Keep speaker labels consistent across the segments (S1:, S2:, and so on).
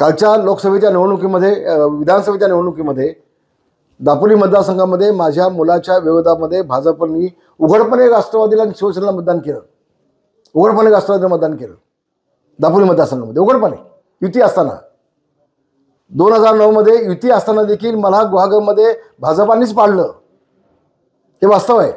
S1: कालच्या लोकसभेच्या निवडणुकीमध्ये विधानसभेच्या निवडणुकीमध्ये दापोली मतदारसंघामध्ये माझ्या मुलाच्या विरोधामध्ये भाजपने उघडपणे राष्ट्रवादीला आणि शिवसेनेला मतदान केलं. उघडपणे राष्ट्रवादीला मतदान केलं दापोली मतदारसंघामध्ये उघडपणे युती असताना. 2009 युती असताना देखील मला गुहागरमध्ये भाजपानेच पाडलं, हे वास्तव आहे.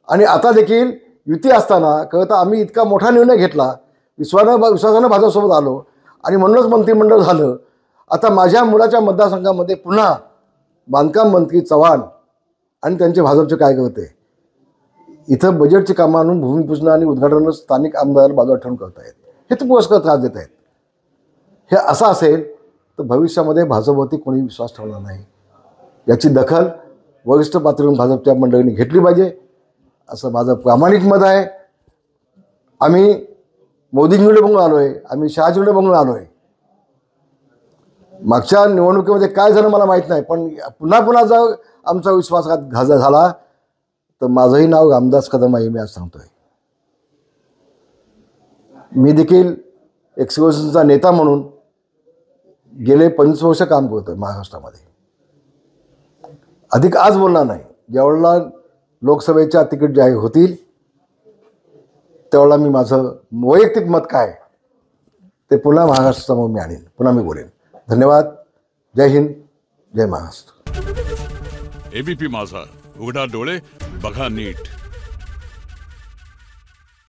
S1: आणि आता देखील युती असताना कळतं आम्ही इतका मोठा निर्णय घेतला, विश्वासानं भाजपसोबत आलो आणि म्हणूनच मंत्रिमंडळ झालं. आता माझ्या मुलाच्या मतदारसंघामध्ये पुन्हा बांधकाम मंत्री चव्हाण आणि त्यांचे भाजपचे कार्यकर्ते इथं बजेटची कामं आणून भूमिपूजन आणि उद्घाटन स्थानिक आमदाराला बाजूला ठेवून करत आहेत. हे तर पुरस्कार त्रास देत आहेत. हे असं असेल तर भविष्यामध्ये भाजपवरती कोणी विश्वास ठेवणार नाही. याची दखल वरिष्ठ पातळीवरून भाजपच्या मंडळींनी घेतली पाहिजे असं माझं प्रामाणिक मत आहे. आम्ही मोदींकडे बघून आलो आहे, आम्ही शहाजींकडे बघून आलो आहे. मागच्या निवडणुकीमध्ये काय झालं मला माहीत नाही, पण पुन्हा जर आमचा विश्वासघात झाला तर माझंही नाव रामदास कदम आहे, मी आज सांगतोय. मी देखील एक शिवसेनेचा नेता म्हणून गेले 25 वर्ष काम करतोय महाराष्ट्रामध्ये. अधिक आज बोलणार नाही. ज्यावेळेला लोकसभेच्या तिकीट जाहीर होतील त्यावेळेला मी माझं वैयक्तिक मत काय ते पुन्हा महाराष्ट्रासमोर मी आणेन, पुन्हा मी बोलेन. धन्यवाद. जय हिंद, जय महाराष्ट्र.
S2: एबीपी माझा, उघडा डोळे बघा नीट.